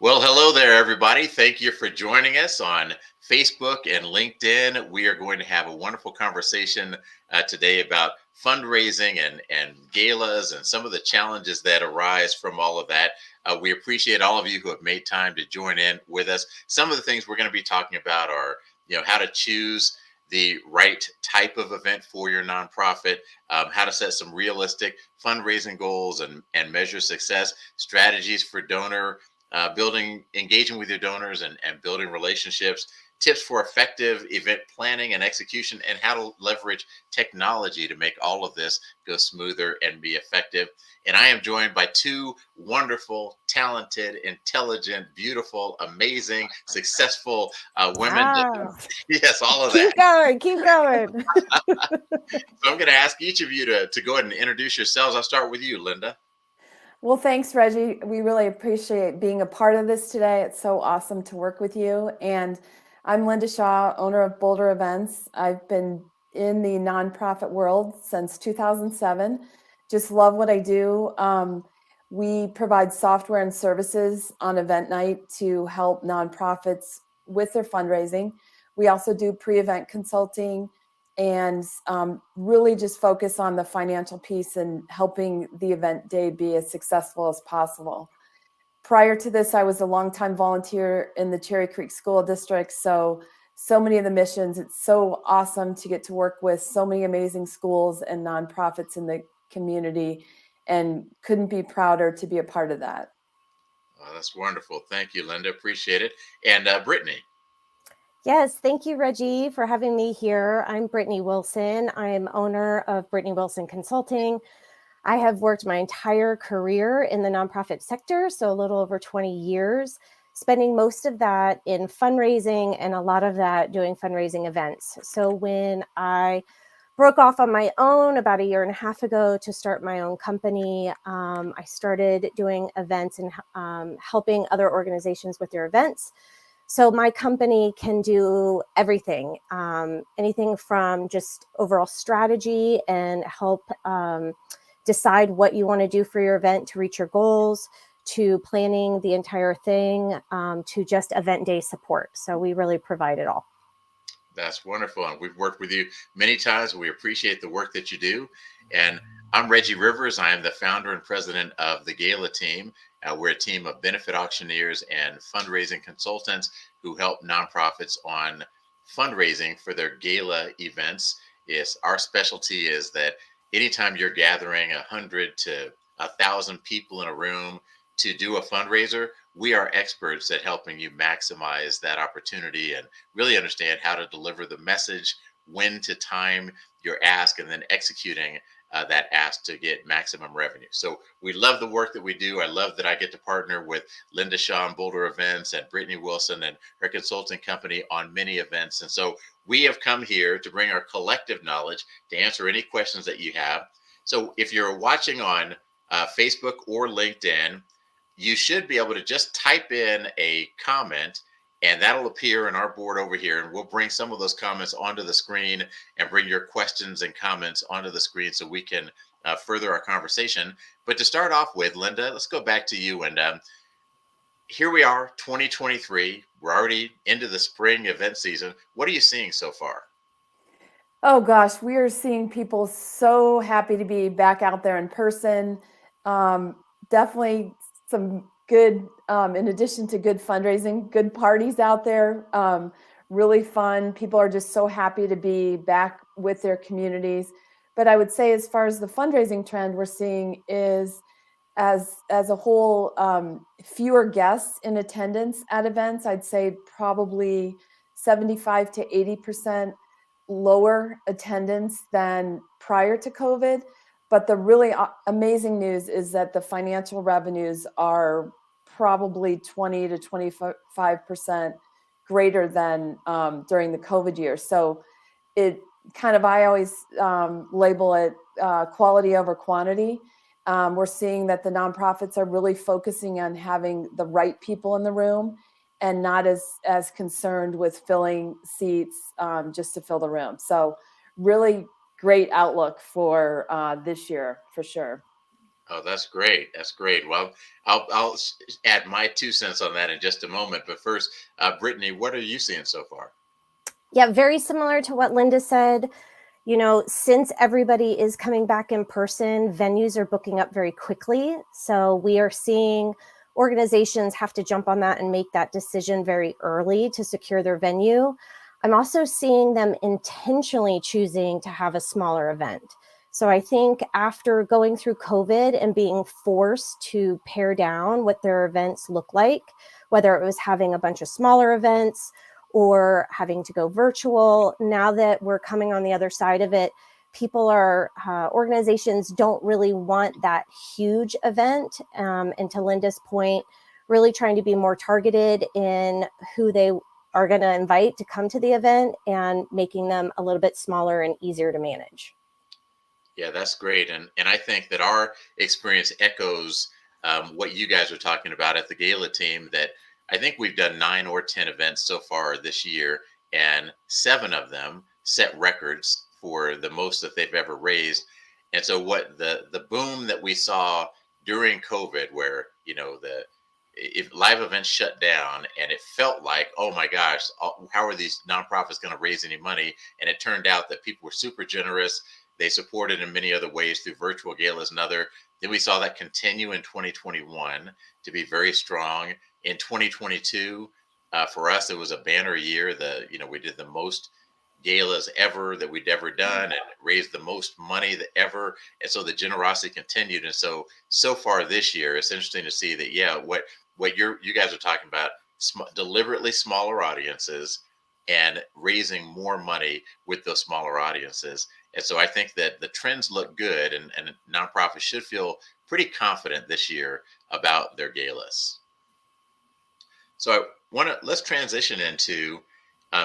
Well, hello there, everybody. Thank you for joining us on Facebook and LinkedIn. We are going to have a wonderful conversation today about fundraising and galas and some of the challenges that arise from all of that. We appreciate all of you who have made time to join in with us. Some of the things we're going to be talking about are, how to choose the right type of event for your nonprofit, how to set some realistic fundraising goals and measure success, strategies for donor building, engaging with your donors and building relationships, tips for effective event planning and execution, and how to leverage technology to make all of this go smoother and be effective. And I am joined by two wonderful, talented, intelligent, beautiful, amazing, successful women. Wow. Yes, all of that. Keep going, keep going. So I'm going to ask each of you to go ahead and introduce yourselves. I'll start with you, Linda. Well, thanks, Reggie. We really appreciate being a part of this today. It's so awesome to work with you. And I'm Linda Shaw, owner of Boulder Events. I've been in the nonprofit world since 2007. Just love what I do. We provide software and services on event night to help nonprofits with their fundraising. We also do pre-event consulting and really just focus on the financial piece and helping the event day be as successful as possible. Prior to this, I was a longtime volunteer in the Cherry Creek School District. So many of the missions, it's so awesome to get to work with so many amazing schools and nonprofits in the community, and couldn't be prouder to be a part of that. Oh, that's wonderful. Thank you, Linda. Appreciate it. And Brittany. Yes, thank you, Reggie, for having me here. I'm Brittany Wilson. I'm owner of Brittany Wilson Consulting. I have worked my entire career in the nonprofit sector, so a little over 20 years, spending most of that in fundraising and a lot of that doing fundraising events. So when I broke off on my own about a year and a half ago to start my own company, I started doing events and helping other organizations with their events. So my company can do everything, anything from just overall strategy and help decide what you want to do for your event to reach your goals, to planning the entire thing, to just event day support. So we really provide it all. That's wonderful. And we've worked with you many times. We appreciate the work that you do. And I'm Reggie Rivers. I am the founder and president of the Gala team. We're a team of benefit auctioneers and fundraising consultants who help nonprofits on fundraising for their gala events. Yes, our specialty is that anytime you're gathering 100 to 1,000 people in a room to do a fundraiser, we are experts at helping you maximize that opportunity and really understand how to deliver the message, when to time your ask, and then executing that ask to get maximum revenue. So we love the work that we do. I love that I get to partner with Linda Shaw and Boulder Events and Brittany Wilson and her consulting company on many events. And so we have come here to bring our collective knowledge to answer any questions that you have. So if you're watching on Facebook or LinkedIn, you should be able to just type in a comment and that'll appear in our board over here. And we'll bring some of those comments onto the screen and bring your questions and comments onto the screen so we can further our conversation. But to start off with, Linda, let's go back to you. And here we are, 2023. We're already into the spring event season. What are you seeing so far? Oh gosh, we are seeing people so happy to be back out there in person. Definitely some good, in addition to good fundraising, good parties out there. Really fun. People are just so happy to be back with their communities. But I would say, as far as the fundraising trend we're seeing is, as a whole, fewer guests in attendance at events. I'd say probably 75 to 80% lower attendance than prior to COVID. But the really amazing news is that the financial revenues are probably 20 to 25% greater than during the COVID year. So it kind of, I always label it quality over quantity. We're seeing that the nonprofits are really focusing on having the right people in the room and not as concerned with filling seats just to fill the room. So really great outlook for this year, for sure. Oh, that's great. That's great. Well, I'll add my 2 cents on that in just a moment. But first, Brittany, what are you seeing so far? Yeah, very similar to what Linda said. You know, since everybody is coming back in person, venues are booking up very quickly. So we are seeing organizations have to jump on that and make that decision very early to secure their venue. I'm also seeing them intentionally choosing to have a smaller event. So I think after going through COVID and being forced to pare down what their events look like, whether it was having a bunch of smaller events or having to go virtual. Now that we're coming on the other side of it, people are, organizations don't really want that huge event. And to Linda's point, really trying to be more targeted in who they are going to invite to come to the event and making them a little bit smaller and easier to manage. Yeah, that's great. And I think that our experience echoes what you guys are talking about at the gala team. That I think we've done 9 or 10 events so far this year, and 7 of them set records for the most that they've ever raised. And so, what the boom that we saw during COVID, where the if live events shut down, and it felt like, oh my gosh, how are these nonprofits going to raise any money? And it turned out that people were super generous. They supported in many other ways through virtual galas and other. Then we saw that continue in 2021 to be very strong. In 2022, for us, it was a banner year. We did the most galas ever that we'd ever done, and raised the most money that ever. And so the generosity continued. And so far this year, it's interesting to see that, yeah, what you guys are talking about, deliberately smaller audiences and raising more money with those smaller audiences. And so I think that the trends look good, and nonprofits should feel pretty confident this year about their galas. So let's transition into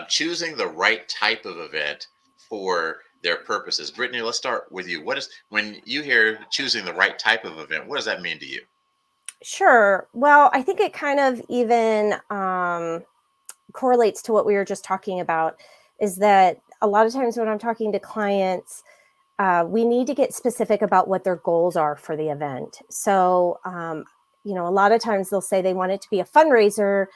choosing the right type of event for their purposes. Brittany, let's start with you. When you hear choosing the right type of event, what does that mean to you? Sure. Well, I think it kind of even correlates to what we were just talking about, is that a lot of times when I'm talking to clients, we need to get specific about what their goals are for the event. So, a lot of times they'll say they want it to be a fundraiser,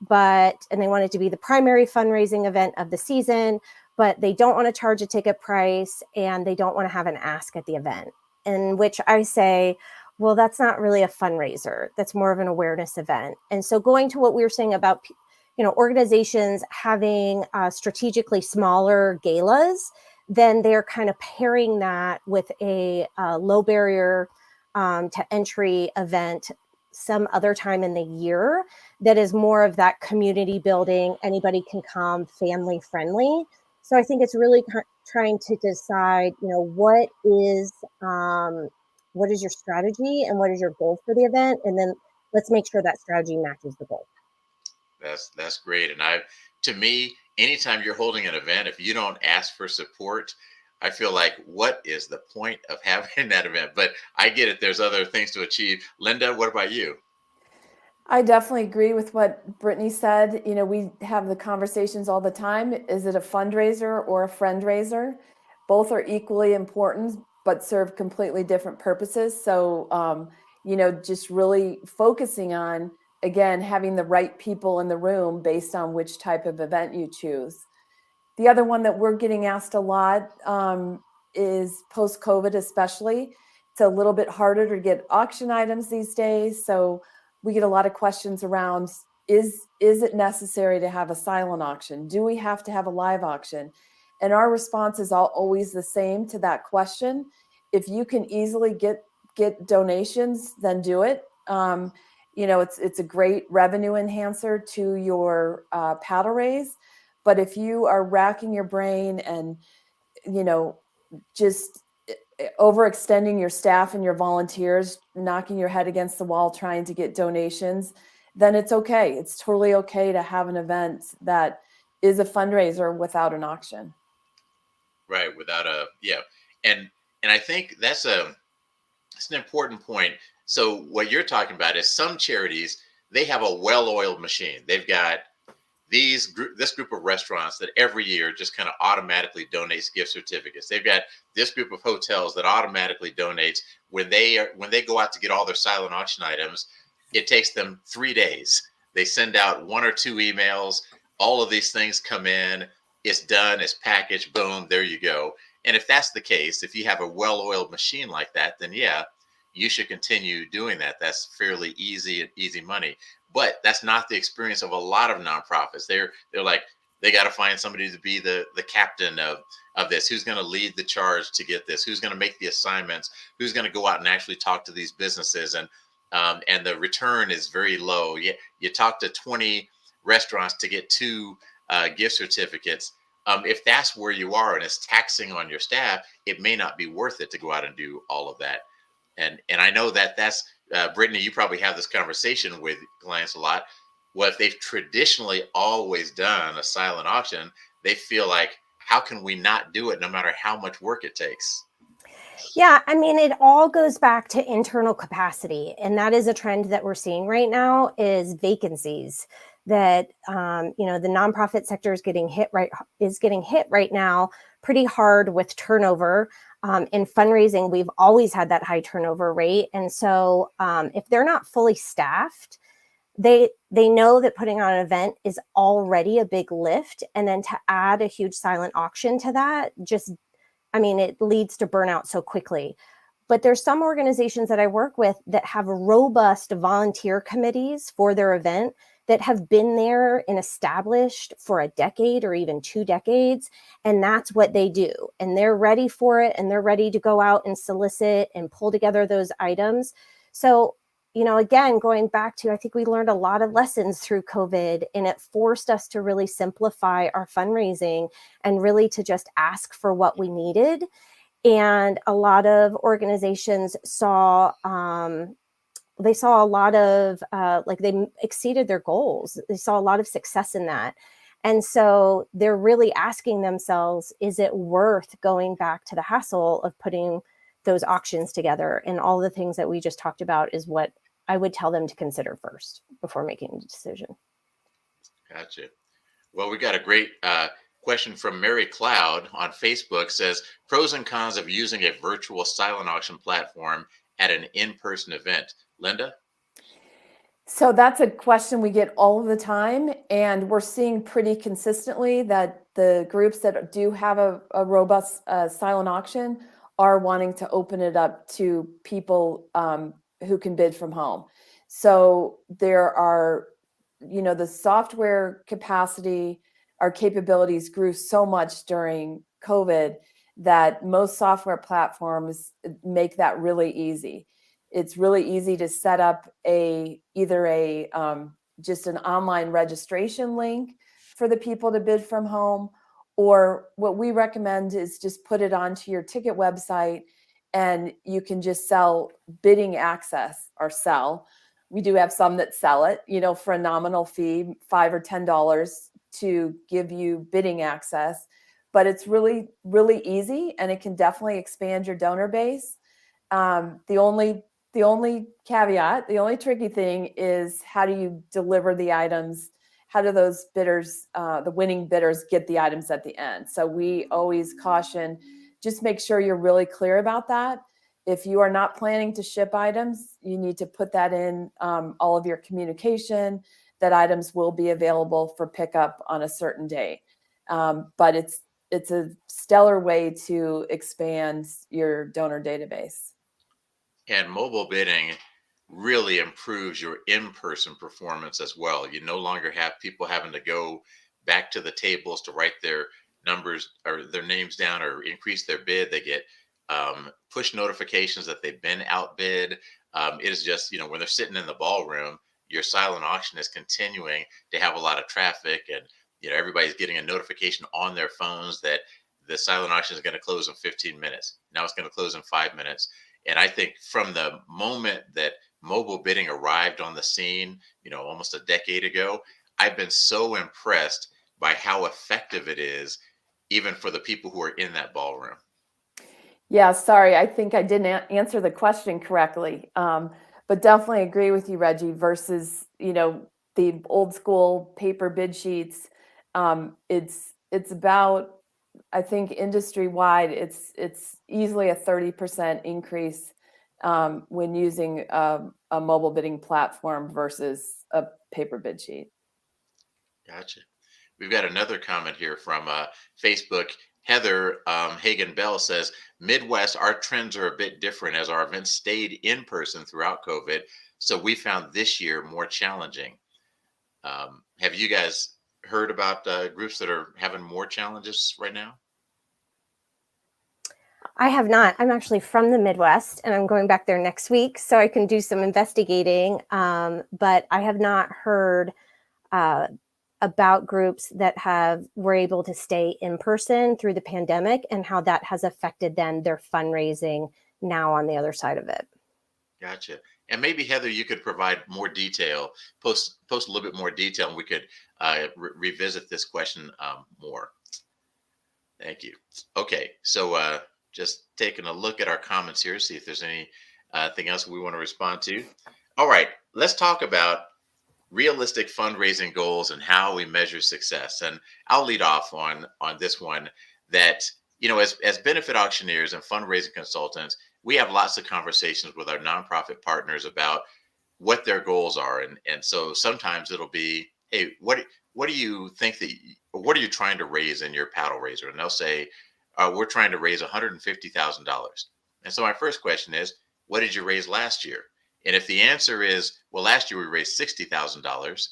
and they want it to be the primary fundraising event of the season, but they don't want to charge a ticket price and they don't want to have an ask at the event. In which I say, well, that's not really a fundraiser. That's more of an awareness event. And so going to what we were saying about, organizations having strategically smaller galas, then they're kind of pairing that with a low barrier to entry event some other time in the year that is more of that community building, anybody can come, family friendly. So I think it's really trying to decide, what is your strategy and what is your goal for the event, and then let's make sure that strategy matches the goal. That's great. And to me, anytime you're holding an event, if you don't ask for support, I feel like, what is the point of having that event? But I get it. There's other things to achieve. Linda, what about you? I definitely agree with what Brittany said. We have the conversations all the time. Is it a fundraiser or a friend raiser? Both are equally important, but serve completely different purposes. So, just really focusing on, again, having the right people in the room based on which type of event you choose. The other one that we're getting asked a lot is post-COVID, especially. It's a little bit harder to get auction items these days. So we get a lot of questions around, is it necessary to have a silent auction? Do we have to have a live auction? And our response is always the same to that question. If you can easily get donations, then do it. It's a great revenue enhancer to your paddle raise. But if you are racking your brain and, just overextending your staff and your volunteers, knocking your head against the wall trying to get donations, then it's okay. It's totally okay to have an event that is a fundraiser without an auction. Right. Yeah. And I think that's an important point. So what you're talking about is some charities, they have a well-oiled machine. They've got this group of restaurants that every year just kind of automatically donates gift certificates. They've got this group of hotels that automatically donates when they go out to get all their silent auction items. It takes them 3 days. They send out 1 or 2 emails. All of these things come in. It's done. It's packaged. Boom. There you go. And if that's the case, if you have a well-oiled machine like that, then yeah, you should continue doing that. That's fairly easy money. But that's not the experience of a lot of nonprofits. They're like, they got to find somebody to be the captain of this. Who's going to lead the charge to get this? Who's going to make the assignments? Who's going to go out and actually talk to these businesses? And the return is very low. You talk to 20 restaurants to get 2 gift certificates. If that's where you are and it's taxing on your staff, it may not be worth it to go out and do all of that. And I know that's Brittany, you probably have this conversation with clients a lot. Well, if they've traditionally always done a silent auction, they feel like, how can we not do it no matter how much work it takes? Yeah, I mean, it all goes back to internal capacity. And that is a trend that we're seeing right now is vacancies that, the nonprofit sector is getting hit right now pretty hard with turnover. In fundraising, we've always had that high turnover rate. And so if they're not fully staffed, they know that putting on an event is already a big lift. And then to add a huge silent auction to that, it leads to burnout so quickly. But there's some organizations that I work with that have robust volunteer committees for their event that have been there and established for a decade or even 2 decades. And that's what they do. And they're ready for it. And they're ready to go out and solicit and pull together those items. So, again, going back to, I think we learned a lot of lessons through COVID, and it forced us to really simplify our fundraising and really to just ask for what we needed. And a lot of organizations saw a lot of they exceeded their goals. They saw a lot of success in that. And so they're really asking themselves, is it worth going back to the hassle of putting those auctions together? And all the things that we just talked about is what I would tell them to consider first before making a decision. Gotcha. Well, we got a great question from Mary Cloud on Facebook. Says, pros and cons of using a virtual silent auction platform at an in-person event. Linda? So that's a question we get all of the time, and we're seeing pretty consistently that the groups that do have a robust silent auction are wanting to open it up to people who can bid from home. So there are, the software capacity, our capabilities grew so much during COVID that most software platforms make that really easy. It's really easy to set up either just an online registration link for the people to bid from home, or what we recommend is just put it onto your ticket website and you can just sell bidding access or sell. We do have some that sell it, for a nominal fee, $5 or $10 to give you bidding access. But it's really, really easy, and it can definitely expand your donor base. The only caveat, the only tricky thing is, how do you deliver the items? How do those bidders, the winning bidders, get the items at the end? So we always caution, just make sure you're really clear about that. If you are not planning to ship items, you need to put that in all of your communication, that items will be available for pickup on a certain date. But it's a stellar way to expand your donor database. And mobile bidding really improves your in-person performance as well. You no longer have people having to go back to the tables to write their numbers or their names down or increase their bid. They get push notifications that they've been outbid. It is just, when they're sitting in the ballroom, your silent auction is continuing to have a lot of traffic, and everybody's getting a notification on their phones that the silent auction is going to close in 15 minutes. Now it's going to close in 5 minutes. And I think from the moment that mobile bidding arrived on the scene, almost a decade ago, I've been so impressed by how effective it is, even for the people who are in that ballroom. Yeah, sorry, I think I didn't answer the question correctly. But definitely agree with you, Reggie, versus, the old school paper bid sheets. It's about, I think industry wide, it's easily a 30% increase when using a mobile bidding platform versus a paper bid sheet. Gotcha. We've got another comment here from Facebook. Heather Hagen Bell says, Midwest, our trends are a bit different as our events stayed in person throughout COVID. So we found this year more challenging. Have you guys heard about groups that are having more challenges right now? I have not. I'm actually from the Midwest, and I'm going back there next week, so I can do some investigating. But I have not heard about groups that were able to stay in person through the pandemic and how that has affected then their fundraising now on the other side of it. Gotcha. And maybe Heather, you could provide more detail, post a little bit more detail, and we could revisit this question more. Thank you. Okay, so just taking a look at our comments here, see if there's anything else we want to respond to. All right, let's talk about realistic fundraising goals and how we measure success. And I'll lead off on this one. That, you know, as benefit auctioneers and fundraising consultants, we have lots of conversations with our nonprofit partners about what their goals are, and so sometimes it'll be, hey, what do you think what are you trying to raise in your paddle raiser? And they'll say, we're trying to raise $150,000. And so my first question is, what did you raise last year? And if the answer is, well, last year we raised $60,000,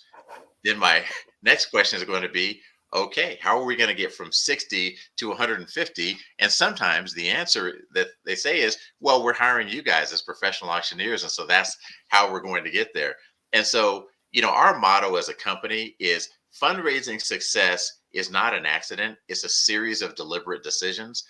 then my next question is going to be, okay, how are we going to get from 60 to 150? And sometimes the answer that they say is, well, we're hiring you guys as professional auctioneers. And so that's how we're going to get there. And so, you know, our motto as a company is fundraising success is not an accident. It's a series of deliberate decisions.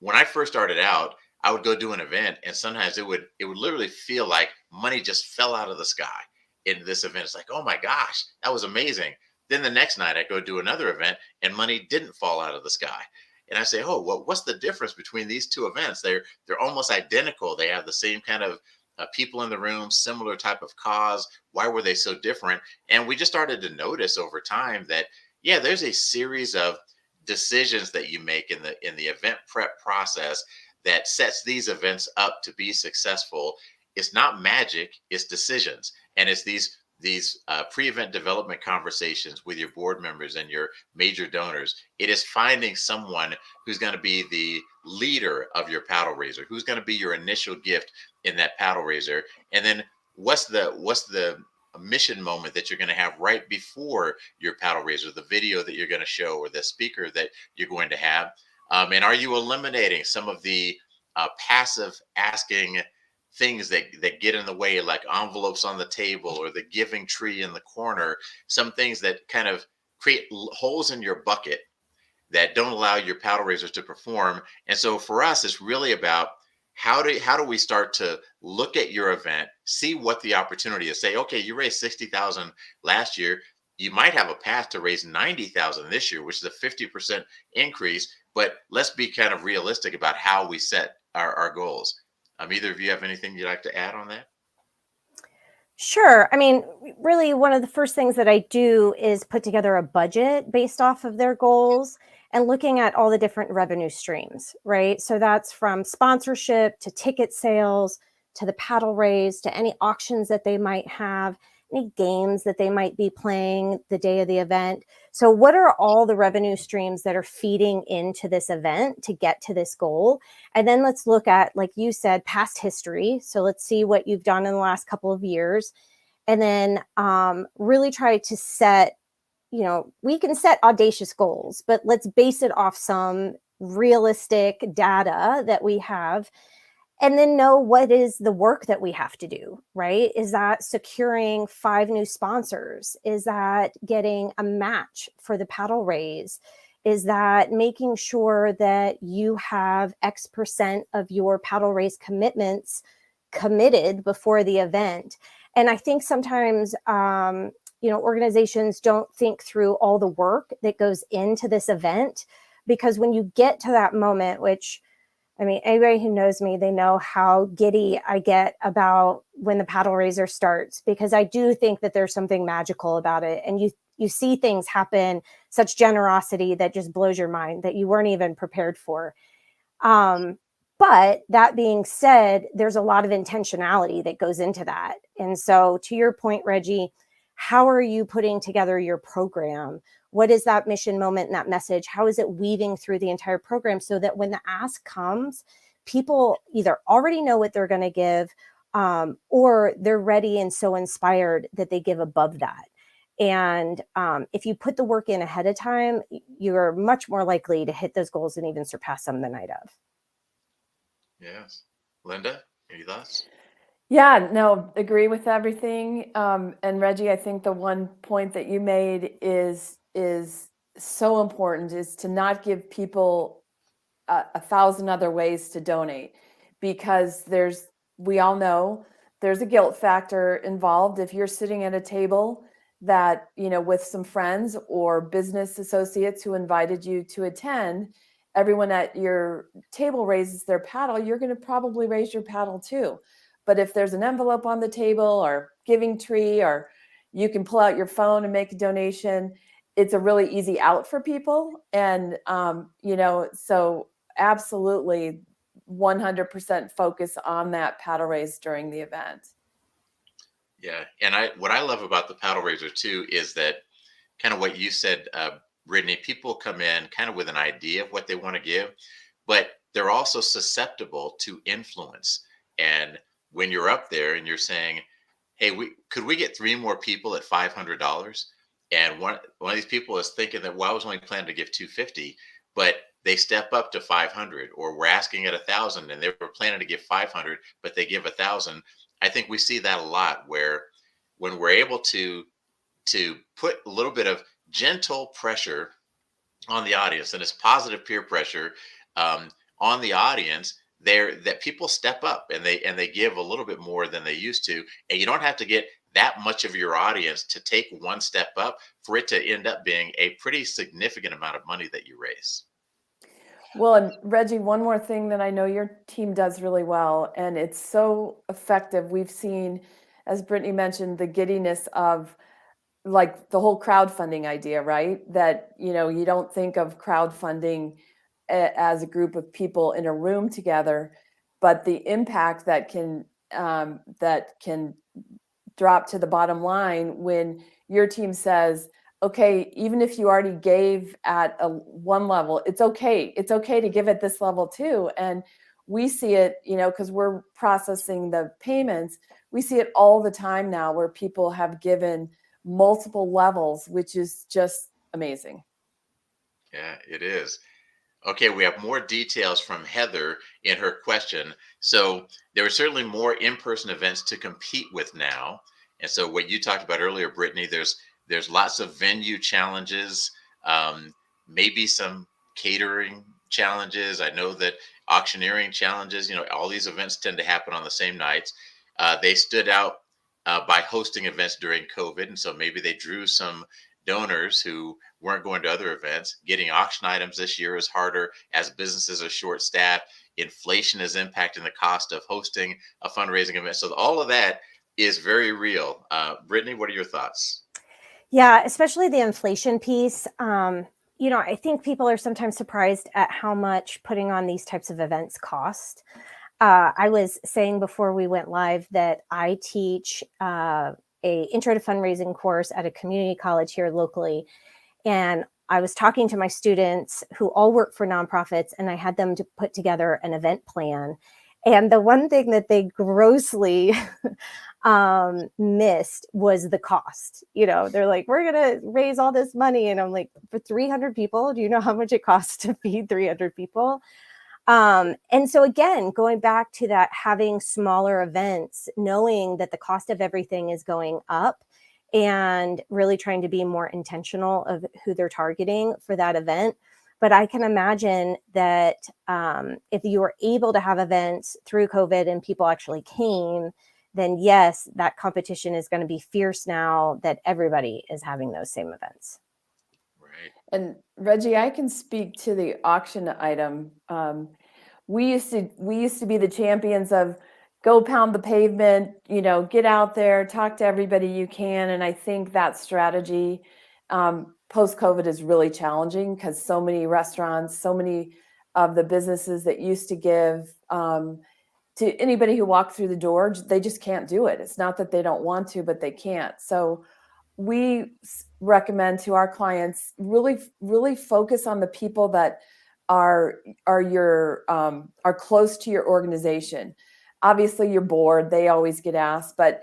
When I first started out, I would go do an event, and sometimes it would literally feel like money just fell out of the sky in this event. It's like, oh my gosh, that was amazing. Then the next night I go do another event and money didn't fall out of the sky. And I say, oh, well, what's the difference between these two events? They're almost identical. They have the same kind of people in the room, similar type of cause. Why were they so different? And we just started to notice over time that, yeah, there's a series of decisions that you make in the event prep process that sets these events up to be successful. It's not magic, it's decisions. And it's these pre-event development conversations with your board members and your major donors. It is finding someone who's going to be the leader of your paddle raiser, who's going to be your initial gift in that paddle raiser. And then what's the mission moment that you're going to have right before your paddle raiser, the video that you're going to show or the speaker that you're going to have. And are you eliminating some of the passive asking things that get in the way, like envelopes on the table or the giving tree in the corner, some things that kind of create holes in your bucket that don't allow your paddle raisers to perform. And so for us, it's really about how do we start to look at your event, see what the opportunity is, say, okay, you raised 60,000 last year. You might have a path to raise 90,000 this year, which is a 50% increase. But let's be kind of realistic about how we set our goals. Either of you have anything you'd like to add on that? Sure. I mean, really, one of the first things that I do is put together a budget based off of their goals and looking at all the different revenue streams, right? So that's from sponsorship to ticket sales to the paddle raise to any auctions that they might have, any games that they might be playing the day of the event. So what are all the revenue streams that are feeding into this event to get to this goal? And then let's look at, like you said, past history. So let's see what you've done in the last couple of years. And then really try to set, you know, we can set audacious goals, but let's base it off some realistic data that we have. And then know what is the work that we have to do, right? Is that securing 5 new sponsors? Is that getting a match for the paddle raise? Is that making sure that you have X% of your paddle raise commitments committed before the event? And I think sometimes, organizations don't think through all the work that goes into this event, because when you get to that moment, which I mean, anybody who knows me, they know how giddy I get about when the paddle raiser starts, because I do think that there's something magical about it. And you see things happen, such generosity that just blows your mind that you weren't even prepared for. But that being said, there's a lot of intentionality that goes into that. And so to your point, Reggie, how are you putting together your program? What is that mission moment and that message? How is it weaving through the entire program so that when the ask comes, people either already know what they're going to give, or they're ready and so inspired that they give above that. And if you put the work in ahead of time, you're much more likely to hit those goals and even surpass them the night of. Yes. Linda, any thoughts? Yeah, no, agree with everything. And Reggie, I think the one point that you made is so important, is to not give people a thousand other ways to donate, because we all know there's a guilt factor involved. If you're sitting at a table that, with some friends or business associates who invited you to attend, everyone at your table raises their paddle, you're going to probably raise your paddle too. But if there's an envelope on the table or giving tree, or you can pull out your phone and make a donation, it's a really easy out for people. And, so absolutely 100% focus on that paddle raise during the event. Yeah. And what I love about the paddle raiser too is that kind of what you said, Brittany, people come in kind of with an idea of what they want to give, but they're also susceptible to influence. And when you're up there and you're saying, hey, could we get 3 more people at $500? And one of these people is thinking that, well, I was only planning to give 250, but they step up to 500, or we're asking at 1,000 and they were planning to give 500, but they give 1,000. I think we see that a lot, where when we're able to put a little bit of gentle pressure on the audience, and it's positive peer pressure, um, on the audience, there that people step up and they give a little bit more than they used to. And you don't have to get that much of your audience to take one step up for it to end up being a pretty significant amount of money that you raise. Well, and Reggie, one more thing that I know your team does really well, and it's so effective. We've seen, as Brittany mentioned, the giddiness of, like, the whole crowdfunding idea, right? That, you don't think of crowdfunding as a group of people in a room together, but the impact that can drop to the bottom line when your team says, okay, even if you already gave at one level, it's okay. It's okay to give at this level too. And we see it, because we're processing the payments. We see it all the time now, where people have given multiple levels, which is just amazing. Yeah, it is. Okay, we have more details from Heather in her question. So there are certainly more in-person events to compete with now. And so what you talked about earlier, Brittany, there's lots of venue challenges, maybe some catering challenges. I know that auctioneering challenges, all these events tend to happen on the same nights. They stood out by hosting events during COVID. And so maybe they drew some donors who weren't going to other events. Getting auction items this year is harder as businesses are short staffed. Inflation is impacting the cost of hosting a fundraising event. So all of that is very real. Brittany, what are your thoughts? Yeah, especially the inflation piece. I think people are sometimes surprised at how much putting on these types of events cost. I was saying before we went live that I teach a intro to fundraising course at a community college here locally. And I was talking to my students who all work for nonprofits, and I had them to put together an event plan. And the one thing that they grossly missed was the cost. They're like, we're going to raise all this money. And I'm like, for 300 people, do you know how much it costs to feed 300 people? And so again, going back to that, having smaller events, knowing that the cost of everything is going up, and really trying to be more intentional of who they're targeting for that event. But I can imagine that if you were able to have events through COVID and people actually came, then yes, that competition is going to be fierce now that everybody is having those same events. Right. And Reggie, I can speak to the auction item. we used to be the champions of go pound the pavement, get out there, talk to everybody you can. And I think that strategy post-COVID is really challenging because so many restaurants, so many of the businesses that used to give to anybody who walked through the door, they just can't do it. It's not that they don't want to, but they can't. So we recommend to our clients really focus on the people that are close to your organization. Obviously your board, they always get asked, but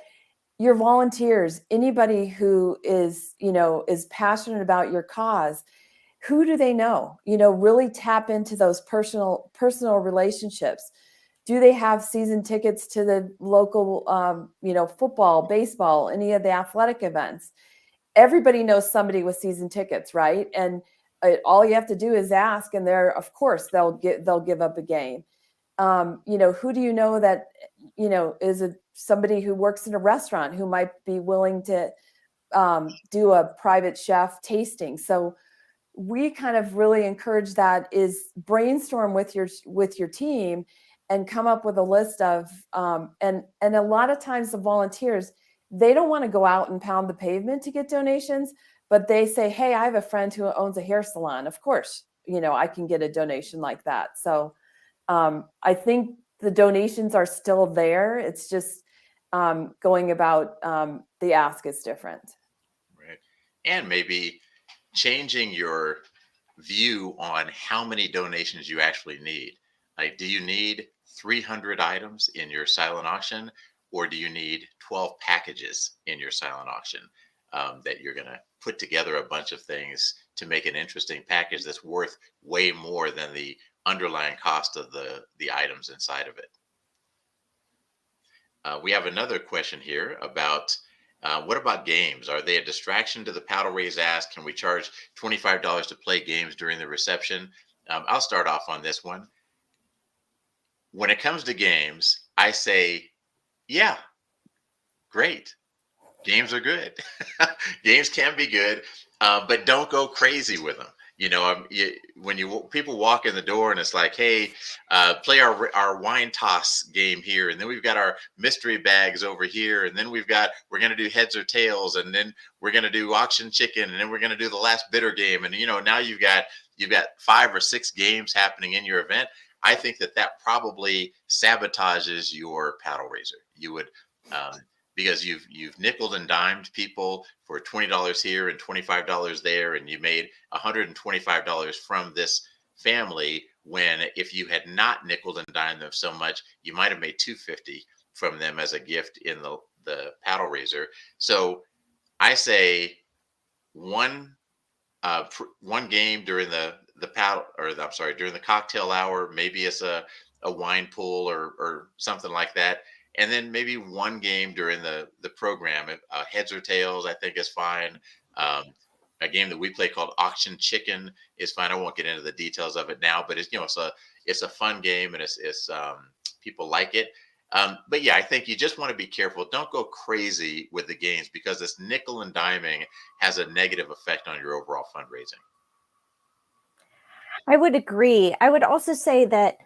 your volunteers, anybody who is passionate about your cause, who do they know? Really tap into those personal relationships. Do they have season tickets to the local football, baseball, any of the athletic events? Everybody knows somebody with season tickets, right? And all you have to do is ask, and of course they'll give up a game. Who do you know that is somebody who works in a restaurant who might be willing to do a private chef tasting? So we kind of really encourage that is brainstorm with your team and come up with a list of and a lot of times the volunteers, they don't want to go out and pound the pavement to get donations, but they say, hey, I have a friend who owns a hair salon. Of course, I can get a donation like that. So I think the donations are still there. It's just going about the ask is different. Right. And maybe changing your view on how many donations you actually need. Like, do you need 300 items in your silent auction, or do you need 12 packages in your silent auction that you're going to put together a bunch of things to make an interesting package that's worth way more than the underlying cost of the items inside of it? We have another question here about what about games? Are they a distraction to the paddle raise ask? Can we charge $25 to play games during the reception? I'll start off on this one. When it comes to games, I say, yeah, great. Games are good. Games can be good, but don't go crazy with them. When people walk in the door and it's like, hey, play our wine toss game here, and then we've got our mystery bags over here, and then we're going to do heads or tails, and then we're going to do auction chicken, and then we're going to do the last bidder game, and now you've got 5 or 6 games happening in your event. I think that probably sabotages your paddle raiser. You would. Because you've nickeled and dimed people for $20 here and $25 there, and you made $125 from this family, when if you had not nickeled and dimed them so much, you might have made $250 from them as a gift in the paddle raiser. So I say one game during the paddle, or I'm sorry, during the cocktail hour. Maybe it's a wine pool or something like that. And then maybe one game during the program. Heads or tails, I think, is fine. A game that we play called Auction Chicken is fine. I won't get into the details of it now, but it's a fun game, and it's people like it. But yeah, I think you just want to be careful. Don't go crazy with the games, because this nickel and diming has a negative effect on your overall fundraising. I would agree. I would also say that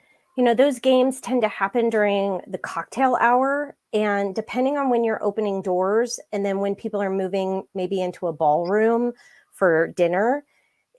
those games tend to happen during the cocktail hour, and depending on when you're opening doors and then when people are moving maybe into a ballroom for dinner,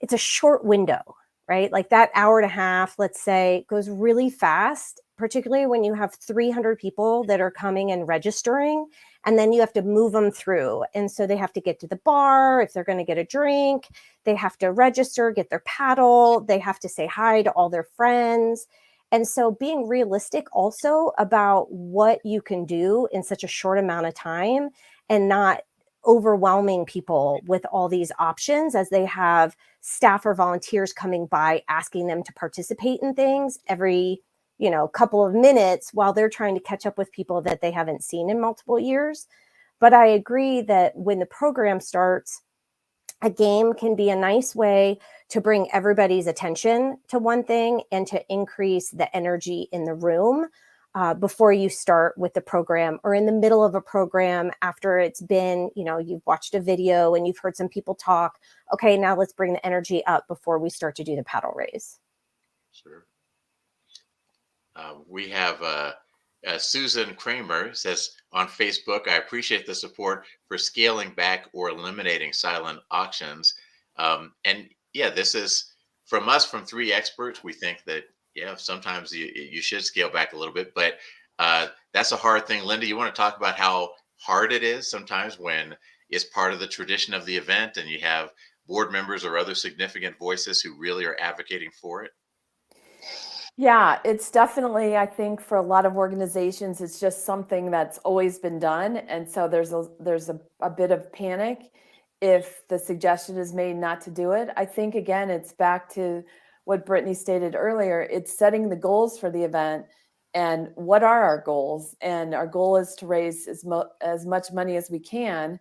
it's a short window, right? Like that hour and a half, let's say, goes really fast, particularly when you have 300 people that are coming and registering, and then you have to move them through. And so they have to get to the bar. If they're going to get a drink, they have to register, get their paddle. They have to say hi to all their friends. And so being realistic also about what you can do in such a short amount of time, and not overwhelming people with all these options as they have staff or volunteers coming by asking them to participate in things every couple of minutes while they're trying to catch up with people that they haven't seen in multiple years. But I agree that when the program starts, a game can be a nice way to bring everybody's attention to one thing and to increase the energy in the room before you start with the program, or in the middle of a program after it's been, you've watched a video and you've heard some people talk. Okay, now let's bring the energy up before we start to do the paddle raise. Sure. We have Susan Kramer says on Facebook, I appreciate the support for scaling back or eliminating silent auctions. And yeah, this is from us, from three experts. We think that, yeah, sometimes you should scale back a little bit, but that's a hard thing. Linda, you want to talk about how hard it is sometimes when it's part of the tradition of the event and you have board members or other significant voices who really are advocating for it? Yeah, it's definitely, I think for a lot of organizations, it's just something that's always been done. And so there's a bit of panic if the suggestion is made not to do it. I think again, it's back to what Brittany stated earlier. It's setting the goals for the event and what are our goals? And our goal is to raise as much money as we can.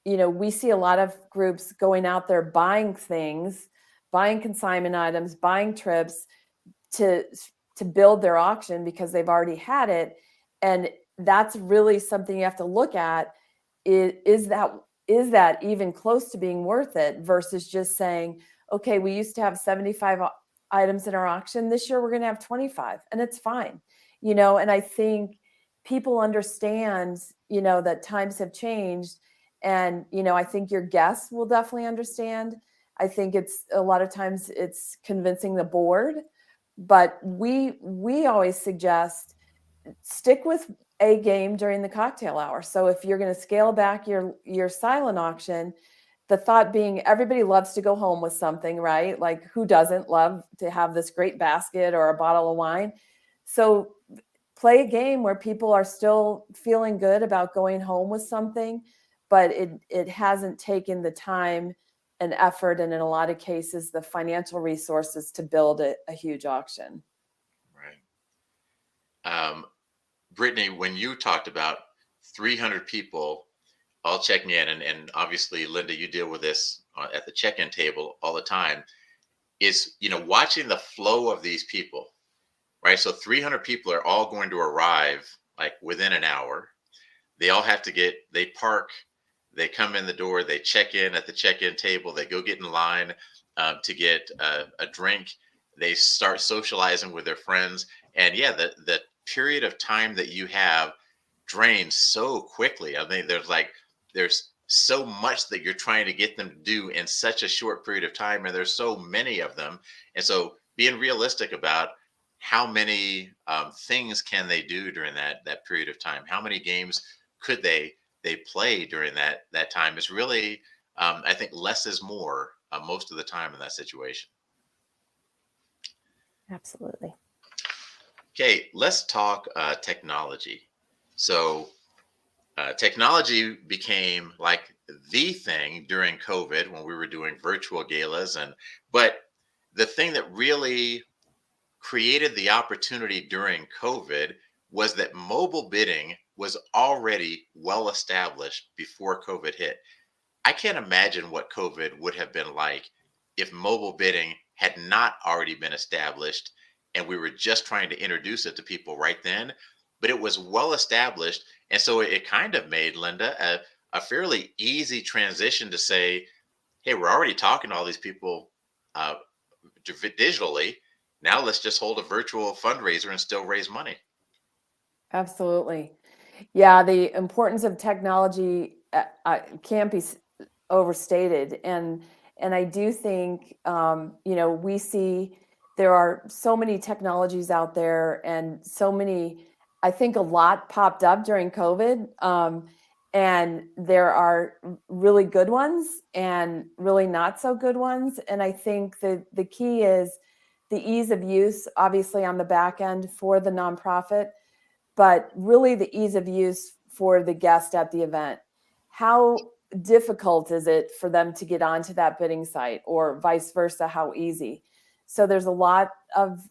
We see a lot of groups going out there buying things, buying consignment items, buying trips to to build their auction because they've already had it, and that's really something you have to look at. Is that even close to being worth it versus just saying, okay, we used to have 75 items in our auction, this year we're going to have 25, and it's fine. And I think people understand that times have changed, and I think your guests will definitely understand. I think it's a lot of times it's convincing the board, but we always suggest stick with a game during the cocktail hour. So if you're going to scale back your silent auction, the thought being everybody loves to go home with something, right? Like who doesn't love to have this great basket or a bottle of wine? So play a game where people are still feeling good about going home with something, but it hasn't taken the time and effort, and in a lot of cases the financial resources to build a huge auction. Right. Brittany, when you talked about 300 people all checking in, and obviously, Linda, you deal with this at the check-in table all the time, is, watching the flow of these people, right? So 300 people are all going to arrive like within an hour. They all have to they park, they come in the door, they check in at the check-in table, they go get in line to get a drink, they start socializing with their friends. And yeah, the period of time that you have drains so quickly. I mean, there's so much that you're trying to get them to do in such a short period of time, and there's so many of them. And so being realistic about how many things can they do during that period of time, how many games could they play during that time is really, I think less is more most of the time in that situation. Absolutely. Okay, let's talk technology. So technology became like the thing during COVID when we were doing virtual galas, but the thing that really created the opportunity during COVID was that mobile bidding was already well established before COVID hit. I can't imagine what COVID would have been like if mobile bidding had not already been established and we were just trying to introduce it to people right then. But it was well established. And so it kind of made, Linda, a fairly easy transition to say, hey, we're already talking to all these people uh, digitally. Now let's just hold a virtual fundraiser and still raise money. Absolutely. Yeah, the importance of technology can't be overstated, and I do think we see there are so many technologies out there, and so many. I think a lot popped up during COVID, and there are really good ones and really not so good ones. And I think the key is the ease of use, obviously on the back end for the nonprofit, but really the ease of use for the guest at the event. How difficult is it for them to get onto that bidding site, or vice versa, how easy? So there's a lot of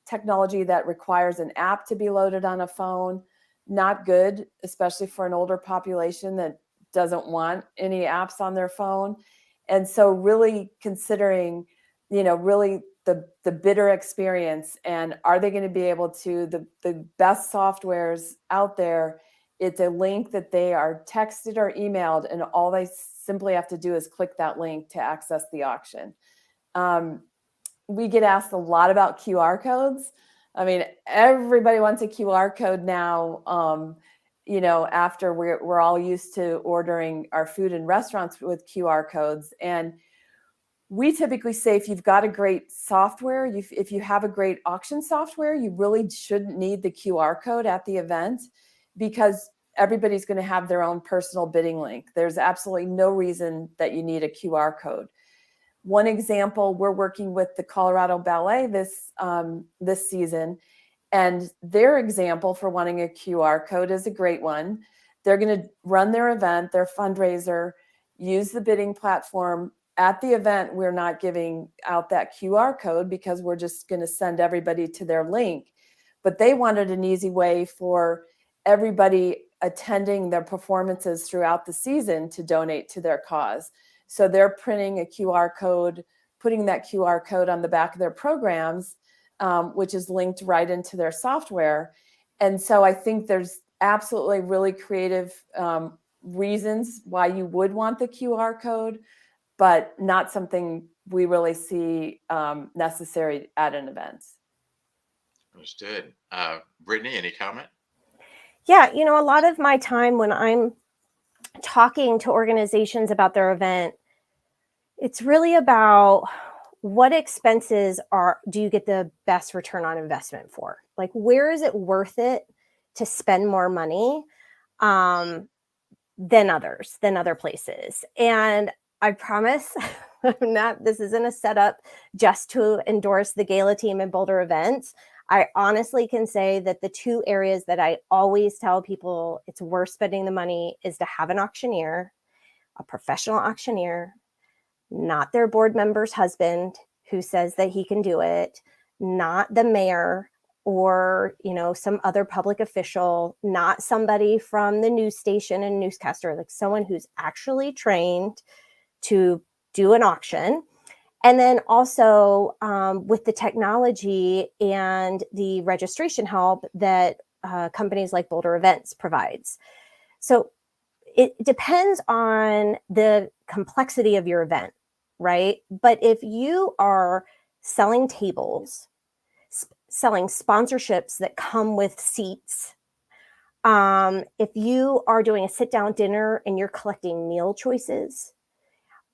technology that requires an app to be loaded on a phone. Not good, especially for an older population that doesn't want any apps on their phone. And so really considering, really the bidder experience, and are they going to be able to, the best softwares out there, it's a link that they are texted or emailed, and all they simply have to do is click that link to access the auction. We get asked a lot about QR codes. I mean, everybody wants a QR code now. After we're all used to ordering our food in restaurants with QR codes. And we typically say if you've got a great software, if you have a great auction software, you really shouldn't need the QR code at the event, because everybody's going to have their own personal bidding link. There's absolutely no reason that you need a QR code. One example, we're working with the Colorado Ballet this season, and their example for wanting a QR code is a great one. They're going to run their event, their fundraiser, use the bidding platform. At the event, we're not giving out that QR code because we're just going to send everybody to their link. But they wanted an easy way for everybody attending their performances throughout the season to donate to their cause. So they're printing a QR code, putting that QR code on the back of their programs, which is linked right into their software. And so I think there's absolutely really creative reasons why you would want the QR code, but not something we really see necessary at an event. Understood. Brittany, any comment? Yeah, a lot of my time when I'm talking to organizations about their event, it's really about what expenses do you get the best return on investment for? Like, where is it worth it to spend more money than other places? And I promise this isn't a setup just to endorse the Gala team and Boulder events. I honestly can say that the two areas that I always tell people it's worth spending the money is to have an auctioneer, a professional auctioneer, not their board member's husband who says that he can do it, not the mayor or, some other public official, not somebody from the news station and newscaster, like someone who's actually trained to do an auction. And then also with the technology and the registration help that companies like Boulder Events provides. So it depends on the complexity of your event, right? But if you are selling tables, selling sponsorships that come with seats, if you are doing a sit-down dinner and you're collecting meal choices,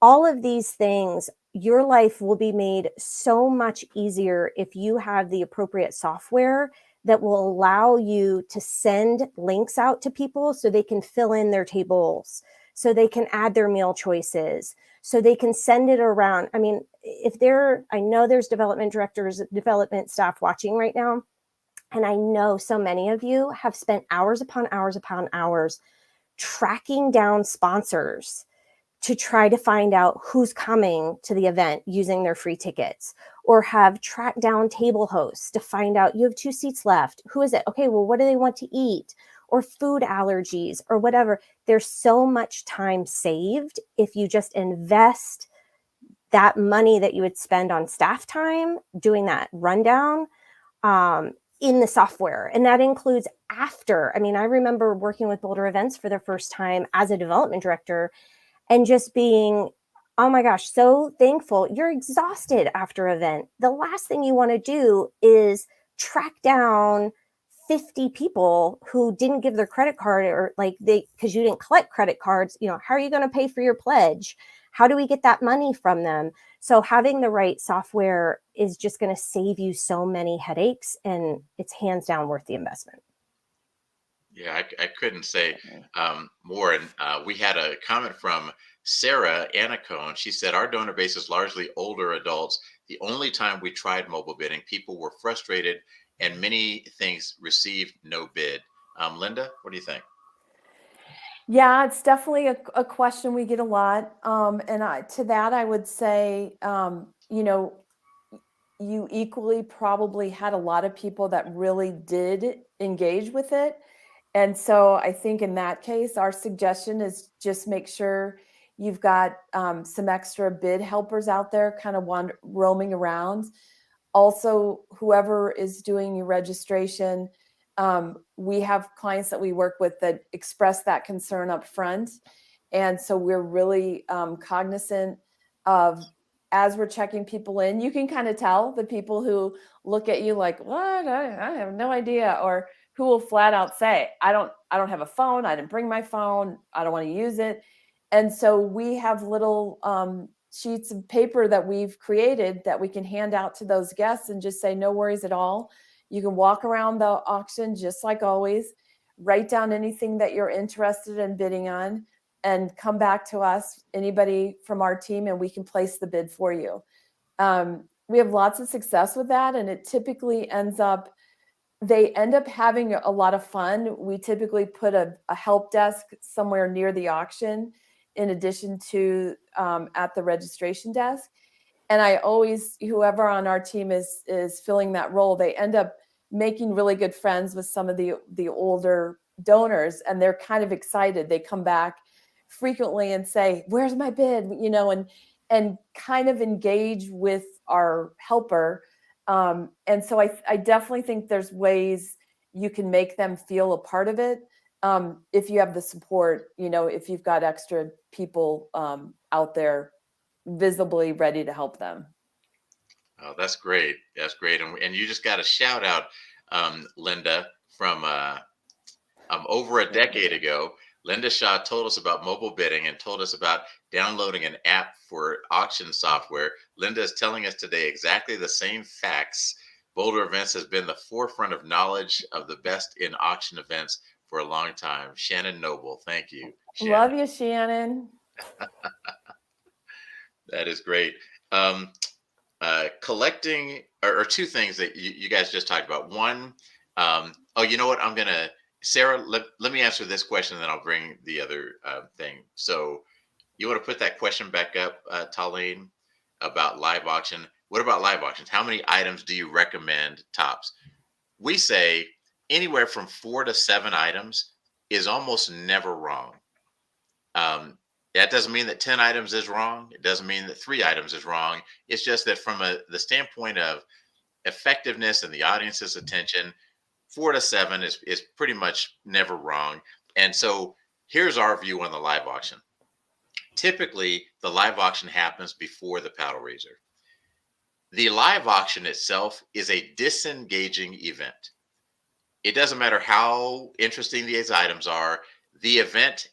all of these things, your life will be made so much easier if you have the appropriate software that will allow you to send links out to people so they can fill in their tables, so they can add their meal choices, so they can send it around. I mean, I know there's development directors, development staff watching right now, and I know so many of you have spent hours upon hours upon hours tracking down sponsors to try to find out who's coming to the event using their free tickets, or have tracked down table hosts to find out you have 2 seats left. Who is it? Okay, well, what do they want to eat? Or food allergies or whatever. There's so much time saved if you just invest that money that you would spend on staff time doing that rundown in the software. And that includes after. I mean, I remember working with Boulder Events for the first time as a development director and just being, oh my gosh, so thankful. You're exhausted after an event. The last thing you want to do is track down 50 people who didn't give their credit card, or because you didn't collect credit cards. How are you going to pay for your pledge? How do we get that money from them? So having the right software is just going to save you so many headaches, and it's hands down worth the investment. Yeah, I couldn't say more. And we had a comment from Sarah Anacone. She said, our donor base is largely older adults. The only time we tried mobile bidding, people were frustrated and many things received no bid. Linda, what do you think? Yeah, it's definitely a question we get a lot. To that, I would say, you equally probably had a lot of people that really did engage with it. And so I think in that case, our suggestion is just make sure you've got some extra bid helpers out there kind of roaming around. Also, whoever is doing your registration, we have clients that we work with that express that concern up front. And so we're really cognizant of as we're checking people in, you can kind of tell the people who look at you like, what? I have no idea. Or who will flat out say, I don't have a phone. I didn't bring my phone. I don't want to use it. And so we have little sheets of paper that we've created that we can hand out to those guests and just say, no worries at all. You can walk around the auction just like always, write down anything that you're interested in bidding on, and come back to us, anybody from our team, and we can place the bid for you. We have lots of success with that, and it typically they end up having a lot of fun. We typically put a help desk somewhere near the auction in addition to at the registration desk. And I always, whoever on our team is filling that role, they end up making really good friends with some of the older donors, and they're kind of excited. They come back frequently and say, where's my bid? And kind of engage with our helper. And so I definitely think there's ways you can make them feel a part of it. If you have the support, if you've got extra people out there visibly ready to help them. Oh, that's great. That's great. And you just got a shout out, Linda, from over a decade ago. Linda Shaw told us about mobile bidding and told us about downloading an app for auction software. Linda is telling us today exactly the same facts. Boulder Events has been the forefront of knowledge of the best in auction events for a long time. Shannon Noble, thank you. Shannon. Love you, Shannon. That is great. Collecting or two things that you guys just talked about. One, oh, you know what? Sarah, let me answer this question, and then I'll bring the other thing. So you want to put that question back up, Talene, about live auction. What about live auctions? How many items do you recommend tops? We say anywhere from 4 to 7 items is almost never wrong. That doesn't mean that 10 items is wrong. It doesn't mean that 3 items is wrong. It's just that from the standpoint of effectiveness and the audience's attention, 4 to 7 is pretty much never wrong. And so here's our view on the live auction. Typically, the live auction happens before the paddle raiser. The live auction itself is a disengaging event. It doesn't matter how interesting these items are. The event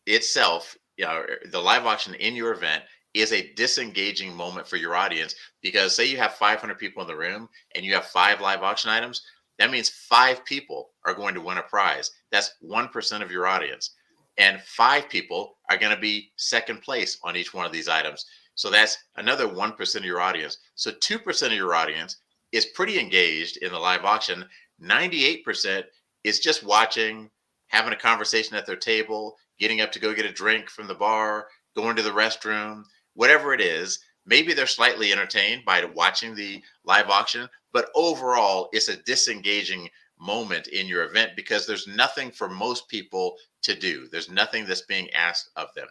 itself, the live auction in your event is a disengaging moment for your audience, because say you have 500 people in the room and you have 5 live auction items, that means 5 people are going to win a prize. That's 1% of your audience. And 5 people are going to be second place on each one of these items. So that's another 1% of your audience. So 2% of your audience is pretty engaged in the live auction. 98% is just watching, having a conversation at their table, getting up to go get a drink from the bar, going to the restroom, whatever it is. Maybe they're slightly entertained by watching the live auction, but overall, it's a disengaging moment in your event because there's nothing for most people to do. There's nothing that's being asked of them.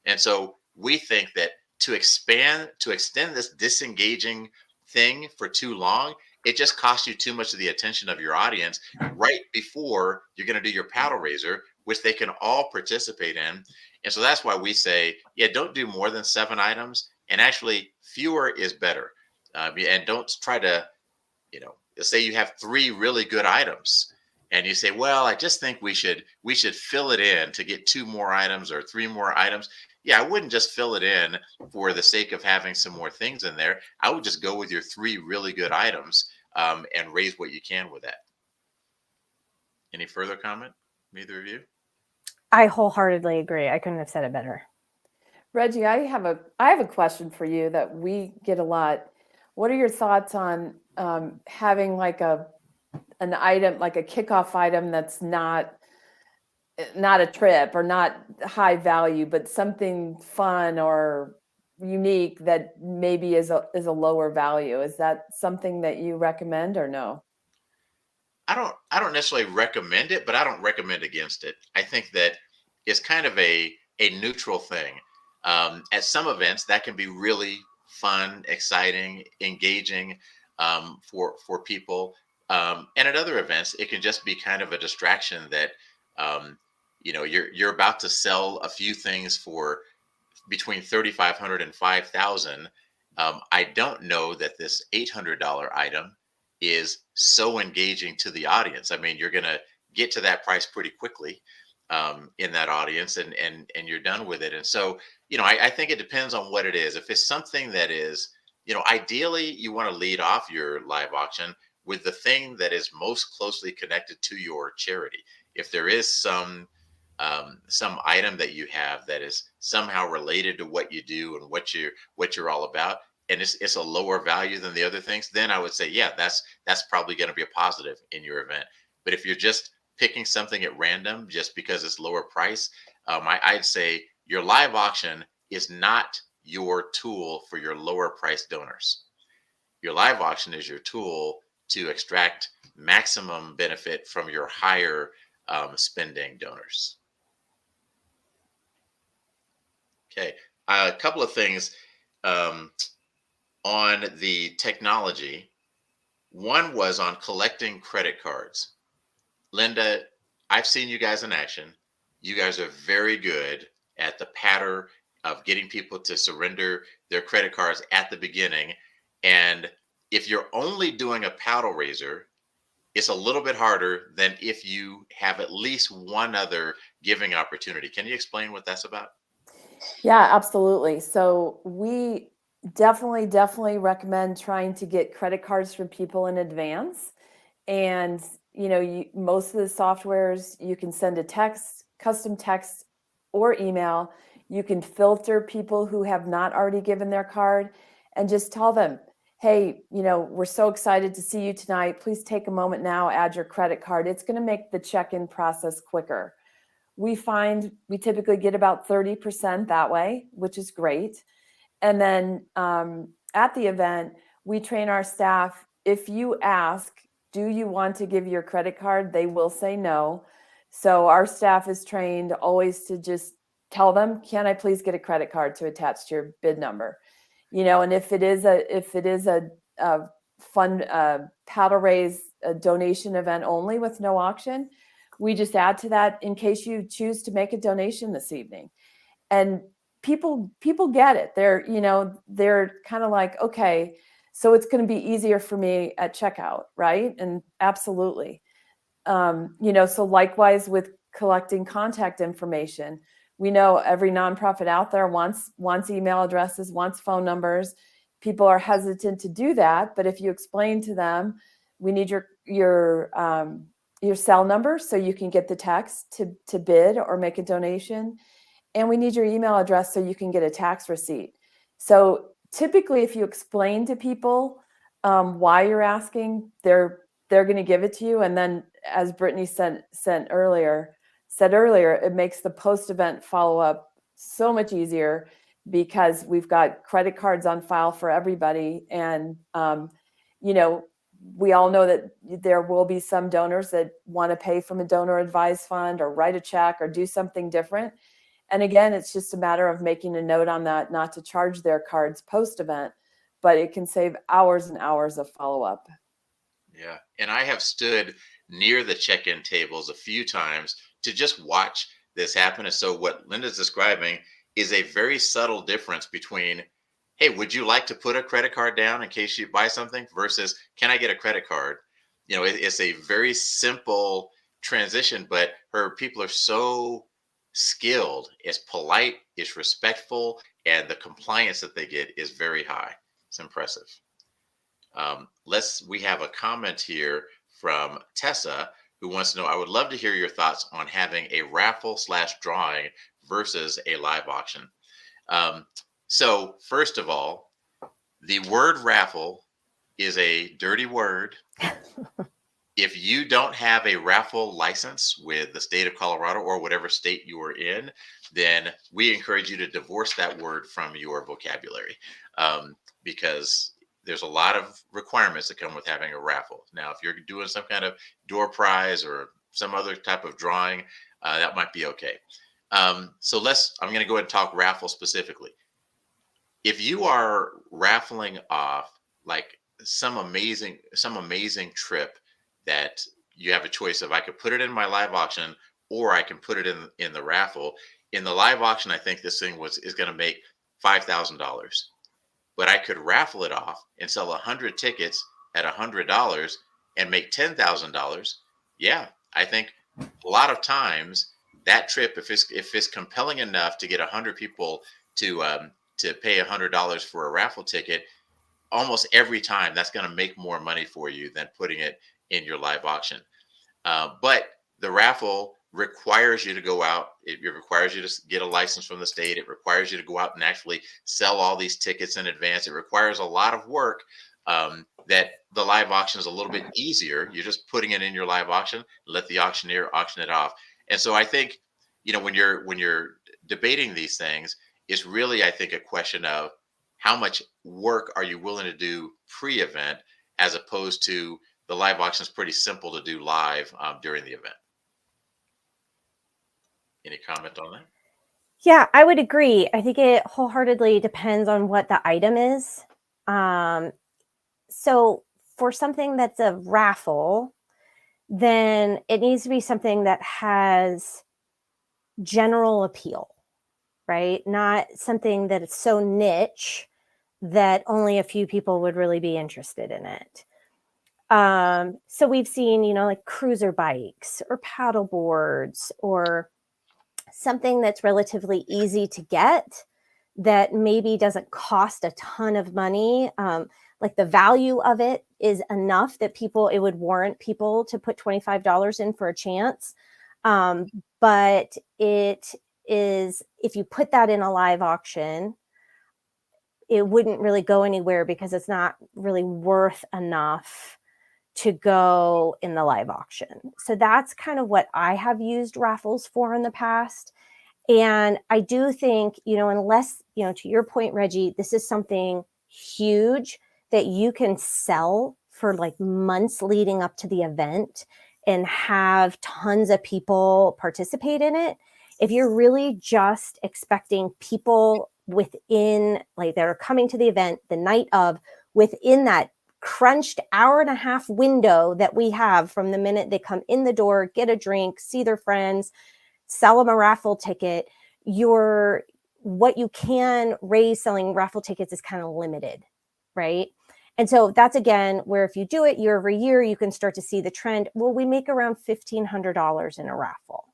And so we think that to extend this disengaging thing for too long, it just costs you too much of the attention of your audience right before you're going to do your paddle raiser, which they can all participate in. And so that's why we say, don't do more than 7 items. And actually, fewer is better. And don't try to, say you have 3 really good items and you say, well, I just think we should fill it in to get 2 more items or 3 more items. I wouldn't just fill it in for the sake of having some more things in there. I would just go with your 3 really good items and raise what you can with that. Any further comment, either of you? I wholeheartedly agree. I couldn't have said it better. Reggie, I have a question for you that we get a lot. What are your thoughts on having like an item, like a kickoff item that's not a trip or not high value, but something fun or unique that maybe is a lower value? Is that something that you recommend or no? I don't necessarily recommend it, but I don't recommend against it. I think that it's kind of a neutral thing. At some events, that can be really fun, exciting, engaging for people. And at other events, it can just be kind of a distraction that you're about to sell a few things for between 3,500 and 5,000. I don't know that this $800 item is so engaging to the audience. I mean, you're going to get to that price pretty quickly in that audience, and you're done with it. And so, I think it depends on what it is. If it's something that is, ideally you want to lead off your live auction with the thing that is most closely connected to your charity. If there is some item that you have that is somehow related to what you do and what you're all about, and it's a lower value than the other things, then I would say, yeah, that's probably going to be a positive in your event. But if you're just picking something at random just because it's lower price, I'd say your live auction is not your tool for your lower price donors. Your live auction is your tool to extract maximum benefit from your higher spending donors. Okay, a couple of things um, on the technology. One was on collecting credit cards. Linda, I've seen you guys in action. You guys are very good at the pattern of getting people to surrender their credit cards at the beginning. And if you're only doing a paddle raiser, it's a little bit harder than if you have at least one other giving opportunity. Can you explain what that's about? Yeah, absolutely. So we definitely recommend trying to get credit cards from people in advance. And most of the softwares, you can send a text, custom text or email. You can filter people who have not already given their card and just tell them, hey, we're so excited to see you tonight. Please take a moment now, add your credit card. It's going to make the check-in process quicker. We find we typically get about 30% that way, which is great. And then at the event, we train our staff. If you ask, do you want to give your credit card? They will say no. So our staff is trained always to just tell them, can I please get a credit card to attach to your bid number? And if it is a fund paddle raise, a donation event only with no auction, we just add to that in case you choose to make a donation this evening. And people get it. They're kind of like, okay, so it's going to be easier for me at checkout, right? And absolutely. So likewise with collecting contact information, we know every nonprofit out there wants email addresses, wants phone numbers. People are hesitant to do that, but if you explain to them, we need your cell number so you can get the text to bid or make a donation, and we need your email address so you can get a tax receipt. So typically, if you explain to people why you're asking, they're going to give it to you. And then, as Brittany said earlier, it makes the post-event follow-up so much easier because we've got credit cards on file for everybody. And, we all know that there will be some donors that want to pay from a donor advised fund or write a check or do something different. And again, it's just a matter of making a note on that, not to charge their cards post-event, but it can save hours and hours of follow-up. Yeah. And I have stood near the check-in tables a few times to just watch this happen. And so what Linda's describing is a very subtle difference between, hey, would you like to put a credit card down in case you buy something versus, can I get a credit card? It's a very simple transition, but her people are so skilled, it's polite, it's respectful, and the compliance that they get is very high. It's impressive. We have a comment here from Tessa who wants to know, I would love to hear your thoughts on having a raffle/drawing versus a live auction. So first of all, the word raffle is a dirty word. If you don't have a raffle license with the state of Colorado or whatever state you are in, then we encourage you to divorce that word from your vocabulary because there's a lot of requirements that come with having a raffle. Now, if you're doing some kind of door prize or some other type of drawing, that might be okay. I'm going to go ahead and talk raffle specifically. If you are raffling off like some amazing trip that you have a choice of, I could put it in my live auction or I can put it in the raffle. In the live auction, I think this thing is going to make $5,000. but I could raffle it off and sell 100 tickets at $100 and make $10,000. Yeah, I think a lot of times that trip, if it's compelling enough to get 100 people to pay $100 for a raffle ticket, almost every time that's going to make more money for you than putting it in your live auction. But the raffle requires you to go out. It requires you to get a license from the state. It requires you to go out and actually sell all these tickets in advance. It requires a lot of work, that the live auction is a little bit easier. You're just putting it in your live auction, let the auctioneer auction it off. And so I think, when you're debating these things, it's really, I think, a question of how much work are you willing to do pre-event, as opposed to the live auction is pretty simple to do live during the event. Any comment on that? Yeah, I would agree. I think it wholeheartedly depends on what the item is. So for something that's a raffle, then it needs to be something that has general appeal, right? Not something that is so niche that only a few people would really be interested in it. So we've seen, like cruiser bikes or paddle boards or something that's relatively easy to get that maybe doesn't cost a ton of money. Like the value of it is enough that it would warrant people to put $25 in for a chance. But it is, if you put that in a live auction, it wouldn't really go anywhere because it's not really worth enough to go in the live auction. So that's kind of what I have used raffles for in the past. And I do think, unless, to your point, Reggie, this is something huge that you can sell for like months leading up to the event and have tons of people participate in it. If you're really just expecting people within, like, that are coming to the event the night of, within that crunched hour and a half window that we have from the minute they come in the door, get a drink, see their friends, sell them a raffle ticket, what you can raise selling raffle tickets is kind of limited, right? And so that's, again, where if you do it year over year, you can start to see the trend. Well, we make around $1,500 in a raffle.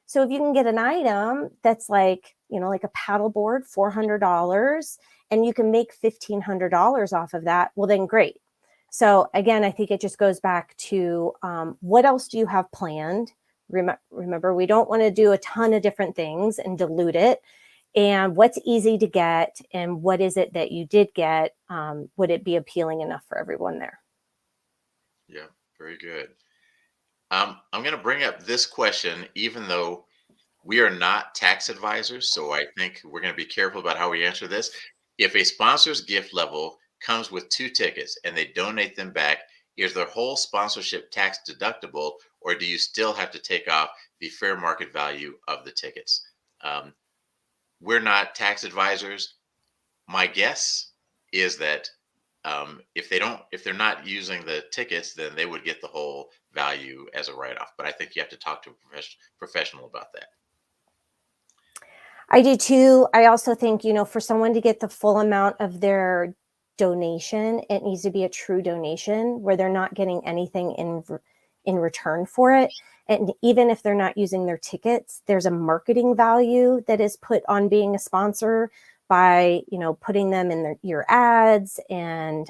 So if you can get an item that's like, like a paddle board, $400, and you can make $1,500 off of that, well, then great. So again, I think it just goes back to what else do you have planned? Remember, we don't want to do a ton of different things and dilute it. And what's easy to get, and what is it that you did get? Would it be appealing enough for everyone there? Yeah, very good. I'm going to bring up this question, even though we are not tax advisors. So I think we're going to be careful about how we answer this. If a sponsor's gift level comes with 2 tickets and they donate them back, is their whole sponsorship tax deductible, or do you still have to take off the fair market value of the tickets? We're not tax advisors. My guess is that if they're not using the tickets, then they would get the whole value as a write-off. But I think you have to talk to a professional about that. I do too. I also think, for someone to get the full amount of their donation, it needs to be a true donation where they're not getting anything in return for it. And even if they're not using their tickets, there's a marketing value that is put on being a sponsor by, putting them in your ads and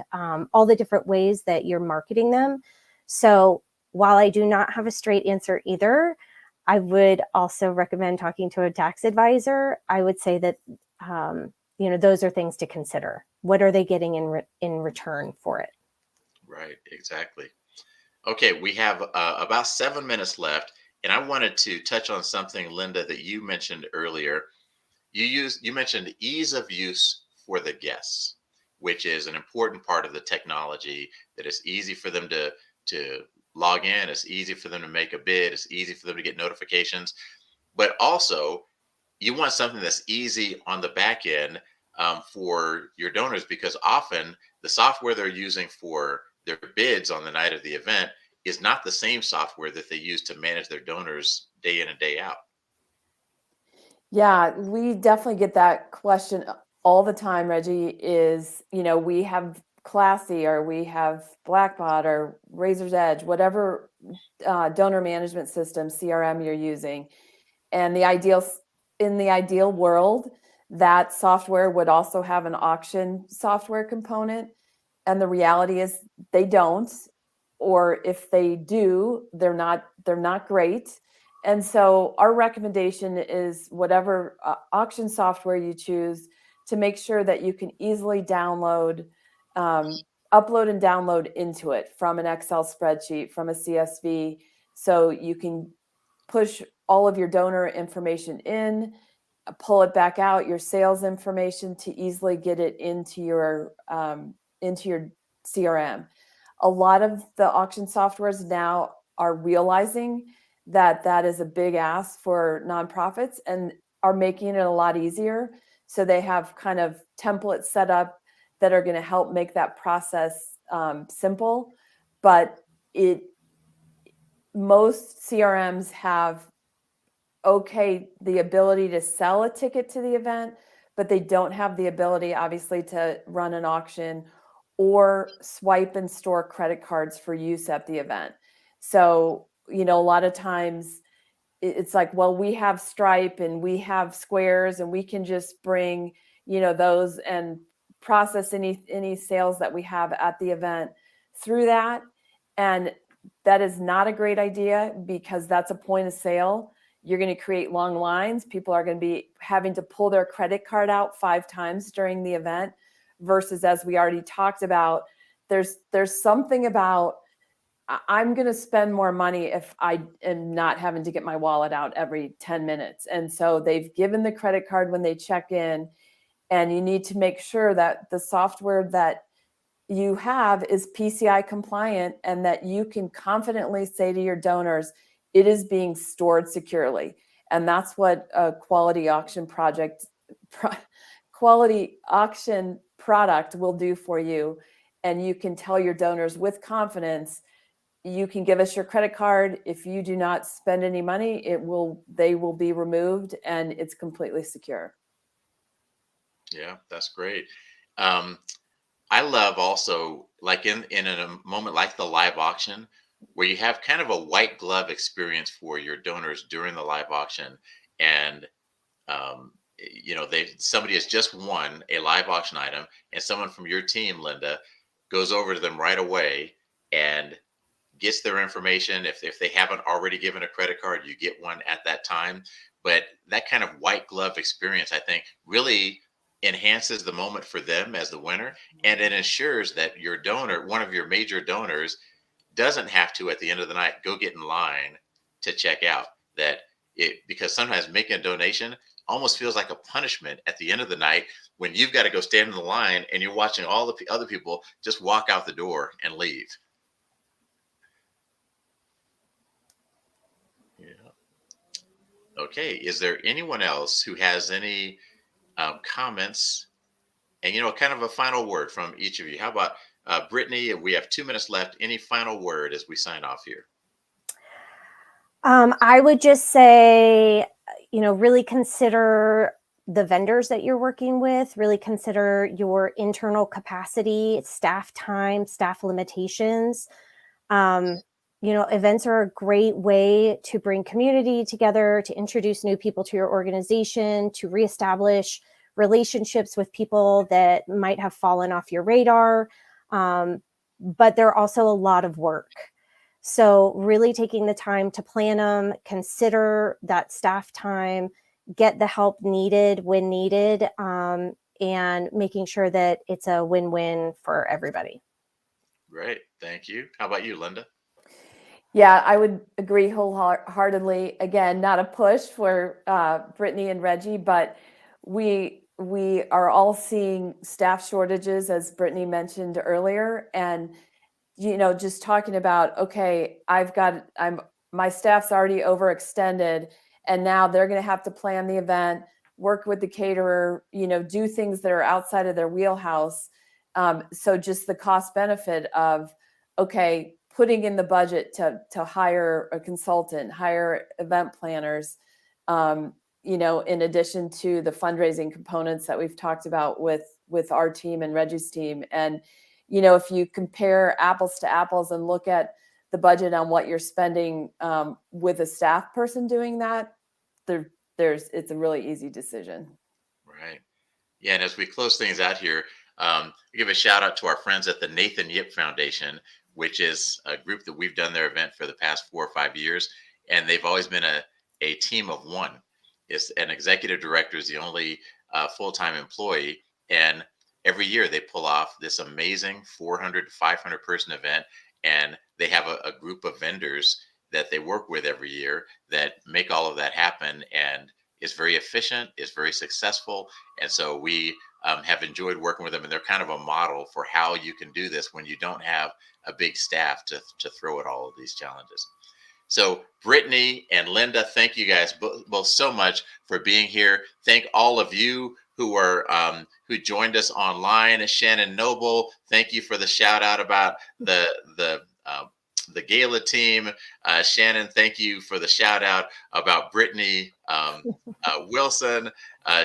all the different ways that you're marketing them. So while I do not have a straight answer either, I would also recommend talking to a tax advisor. I would say that, those are things to consider. What are they getting in return for it? Right, exactly. Okay, we have about 7 minutes left, and I wanted to touch on something, Linda, that you mentioned earlier. You mentioned ease of use for the guests, which is an important part of the technology. That it's easy for them to log in. It's easy for them to make a bid. It's easy for them to get notifications. But also, you want something that's easy on the back end for your donors, because often the software they're using for their bids on the night of the event is not the same software that they use to manage their donors day in and day out. Yeah, we definitely get that question all the time, Reggie, is, we have Classy or we have Blackbot or Razor's Edge, whatever donor management system, CRM you're using. And in the ideal world, that software would also have an auction software component. And the reality is they don't, or if they do, they're not great. And so our recommendation is whatever auction software you choose, to make sure that you can easily download, upload and download into it from an Excel spreadsheet, from a CSV, so you can push all of your donor information in, pull it back out, your sales information, to easily get it into your CRM. A lot of the auction softwares now are realizing that that is a big ask for nonprofits and are making it a lot easier. So they have kind of templates set up that are going to help make that process simple. But most CRMs have the ability to sell a ticket to the event, but they don't have the ability, obviously, to run an auction or swipe and store credit cards for use at the event. So, a lot of times it's like, well, we have Stripe and we have Squares and we can just bring, those and process any sales that we have at the event through that. And that is not a great idea, because that's a point of sale. You're going to create long lines. People are going to be having to pull their credit card out 5 times during the event, versus, as we already talked about, there's something about, I'm going to spend more money if I am not having to get my wallet out every 10 minutes. And so they've given the credit card when they check in, and you need to make sure that the software that you have is PCI compliant, and that you can confidently say to your donors, it is being stored securely. And that's what a quality auction product will do for you. And you can tell your donors with confidence, you can give us your credit card. If you do not spend any money, they will be removed, and it's completely secure. Yeah, that's great. I love also, like in a moment like the live auction, where you have kind of a white glove experience for your donors during the live auction. And somebody has just won a live auction item, and someone from your team, Linda, goes over to them right away and gets their information. If they haven't already given a credit card, you get one at that time. But that kind of white glove experience, I think, really enhances the moment for them as the winner. And it ensures that your donor, one of your major donors, doesn't have to, at the end of the night, go get in line to check out. Because sometimes making a donation almost feels like a punishment at the end of the night, when you've got to go stand in the line and you're watching all the other people just walk out the door and leave. Yeah. Okay. Is there anyone else who has any comments? And, kind of a final word from each of you. How about Brittany? We have 2 minutes left. Any final word as we sign off here? I would just say, really consider the vendors that you're working with, really consider your internal capacity, staff time, staff limitations. Events are a great way to bring community together, to introduce new people to your organization, to reestablish relationships with people that might have fallen off your radar. But they're also a lot of work. So really taking the time to plan them, consider that staff time, get the help needed when needed, and making sure that it's a win-win for everybody. Great. Thank you. How about you, Linda? Yeah, I would agree wholeheartedly. Again, not a push for Brittany and Reggie, but we are all seeing staff shortages, as Brittany mentioned earlier. And, just talking about, okay, my staff's already overextended, and now they're going to have to plan the event, work with the caterer, do things that are outside of their wheelhouse. So just the cost benefit of, okay, putting in the budget to hire a consultant, hire event planners, in addition to the fundraising components that we've talked about with our team and Reggie's team. And, if you compare apples to apples and look at the budget on what you're spending with a staff person doing that, it's a really easy decision. Right. Yeah, and as we close things out here, we give a shout out to our friends at the Nathan Yip Foundation, which is a group that we've done their event for the past 4 or 5 years, and they've always been a team of one. It's an executive director is the only full-time employee, and every year they pull off this amazing 400 to 500 person event, and they have a group of vendors that they work with every year that make all of that happen, and it's very efficient, it's very successful, and so we have enjoyed working with them, and they're kind of a model for how you can do this when you don't have a big staff to throw at all of these challenges. So Brittany and Linda, thank you guys both so much for being here. Thank all of you who are who joined us online. Shannon Noble, thank you for the shout out about the gala team. Shannon, thank you for the shout out about Brittany Wilson.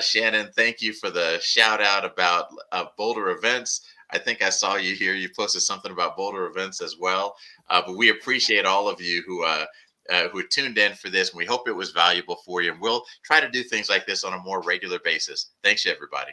Shannon, thank you for the shout out about Boulder events. I think I saw you here. You posted something about Boulder events as well. But we appreciate all of you who tuned in for this. And we hope it was valuable for you. And we'll try to do things like this on a more regular basis. Thanks, everybody.